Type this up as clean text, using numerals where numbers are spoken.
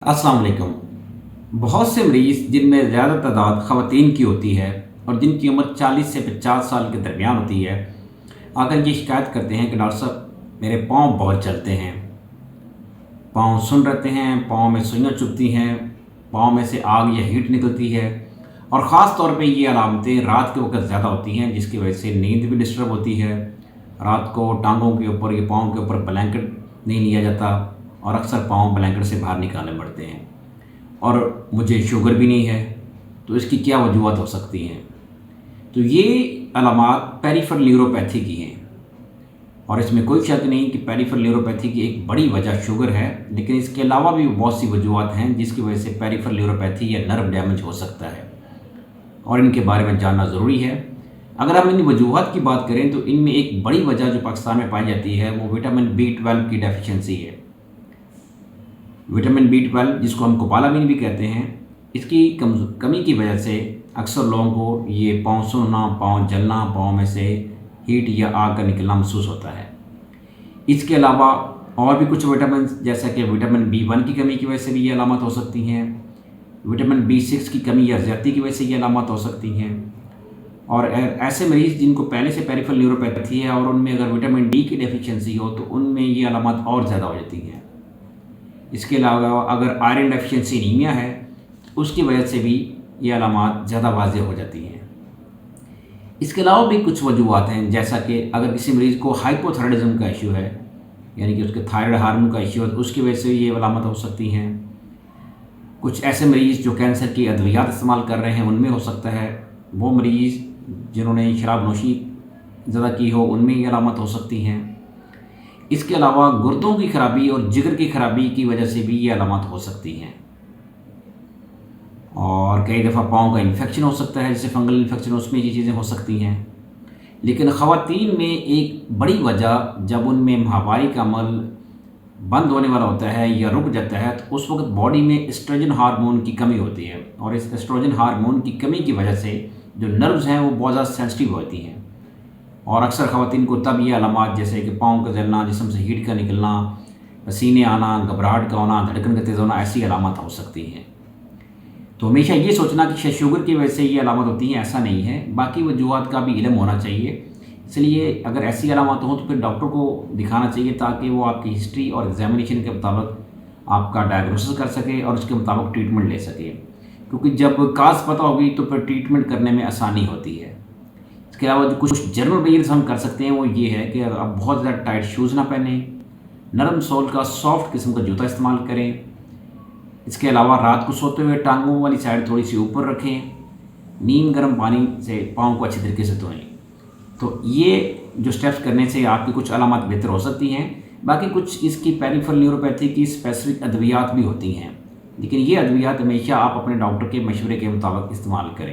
अस्सलाम वालेकुम। बहुत से मरीज़ जिनमें ज़्यादा तादाद ख़वातीन की होती है और जिनकी उम्र 40 से 50 साल के दरमियान होती है, आकर ये शिकायत करते हैं कि डॉक्टर साहब मेरे पाँव बहुत जलते हैं, पाँव सुन्न रहते हैं, पाँव में सुइयाँ चुभती हैं, पाँव में से आग या हीट निकलती है और ख़ास तौर पे ये अलामतें रात के वक़्त ज़्यादा होती हैं, जिसकी वजह से नींद भी डिस्टर्ब होती है। रात को टाँगों के ऊपर या पाँव के ऊपर ब्लैंकेट नहीं लिया जाता और अक्सर पाँव ब्लैंकेट से बाहर निकालने पड़ते हैं। और मुझे शुगर भी नहीं है, तो इसकी क्या वजूहत हो सकती हैं? तो ये अलामात पेरिफेरल न्यूरोपैथी की हैं और इसमें कोई शक नहीं कि पेरिफेरल न्यूरोपैथी की एक बड़ी वजह शुगर है, लेकिन इसके अलावा भी बहुत सी वजूहत हैं जिसकी वजह से पेरिफेरल न्यूरोपैथी या नर्व डैमेज हो सकता है और इनके बारे में जानना ज़रूरी है। अगर हम इन वजूहत की बात करें तो इनमें एक बड़ी वजह जो पाकिस्तान में पाई जाती है वो विटामिन B12 की डेफिशिएंसी है। विटामिन B12 जिसको हम कोपालामीन भी कहते हैं, इसकी कमी की वजह से अक्सर लोगों को ये पाँव सूखना, पाँव जलना, पाँव में से हीट या आग का निकलना महसूस होता है। इसके अलावा और भी कुछ विटामिन जैसा कि विटामिन B1 की कमी की वजह से भी ये अलामत हो सकती हैं, विटामिन B6 की कमी या ज़्यादती की वजह से ये अलामत हो सकती हैं और ऐसे मरीज़ जिनको पहले से पेरिफेरल न्यूरोपैथी है और उनमें अगर विटामिन D की डेफिशिएंसी हो तो उनमें ये अलामत और ज़्यादा हो जाती हैं। इसके अलावा अगर आयरन डेफिशिएंसी एनीमिया है तो उसकी वजह से भी ये अलामात ज़्यादा वाज़ेह हो जाती हैं। इसके अलावा भी कुछ वजूहत हैं, जैसा कि अगर किसी मरीज़ को हाइपोथायराइडिज्म का इशू है, यानी कि उसके थायराइड हार्मोन का इशू है, तो उसकी वजह से ये अलामत हो सकती हैं। कुछ ऐसे मरीज़ जो कैंसर की अद्वियात इस्तेमाल कर रहे हैं उनमें हो सकता है। वो मरीज़ जिन्होंने शराब नोशी ज़्यादा की हो उनमें ये अलामत हो सकती हैं। इसके अलावा गुर्दों की खराबी और जिगर की खराबी की वजह से भी ये अलामत हो सकती हैं और कई दफ़ा पाँव का इन्फेक्शन हो सकता है, जैसे फंगल इन्फेक्शन, उसमें ये चीज़ें हो सकती हैं। लेकिन ख़वातीन में एक बड़ी वजह जब उनमें माहवारी का अमल बंद होने वाला होता है या रुक जाता है तो उस वक्त बॉडी में एस्ट्रोजन हार्मोन की कमी होती है और इस एस्ट्रोजन हार्मोन की कमी की वजह से जो नर्व्स हैं वो बहुत ज़्यादा सेंसिटिव होती हैं और अक्सर ख़वातीन को तब ये अलामात जैसे कि पाँव का जलना, जिस्म से हीट का निकलना, पसीने आना, घबराहट का होना, धड़कन का तेज़ होना, ऐसी अलामत हो सकती हैं। तो हमेशा ये सोचना कि शायद शुगर की वजह से ये अलामत होती हैं, ऐसा नहीं है। बाकी वजूहत का भी इल्म होना चाहिए। इसलिए अगर ऐसी अलामत हो तो फिर डॉक्टर को दिखाना चाहिए ताकि वो आपकी हिस्ट्री और एग्जामिनेशन के मुताबिक आपका डायग्नोसिस कर सके और उसके मुताबिक ट्रीटमेंट ले सके, क्योंकि जब काज पता होगी तो फिर ट्रीटमेंट करने में आसानी होती है। इसके अलावा जो कुछ जनरल मेजर्स हम कर सकते हैं वो ये है कि आप बहुत ज़्यादा टाइट शूज़ ना पहनें, नरम सोल का सॉफ्ट किस्म का जूता इस्तेमाल करें। इसके अलावा रात को सोते हुए टांगों वाली साइड थोड़ी सी ऊपर रखें, नीम गर्म पानी से पाँव को अच्छे तरीके से धोएं। तो ये जो स्टेप्स करने से आपकी कुछ अलामत बेहतर हो सकती हैं। बाकी कुछ इसकी पेरिफेरल न्यूरोपैथी की स्पेसिफिक अद्वियात भी होती हैं, लेकिन ये अद्वियात हमेशा आप अपने डॉक्टर के मशवरे के मुताबिक इस्तेमाल करें।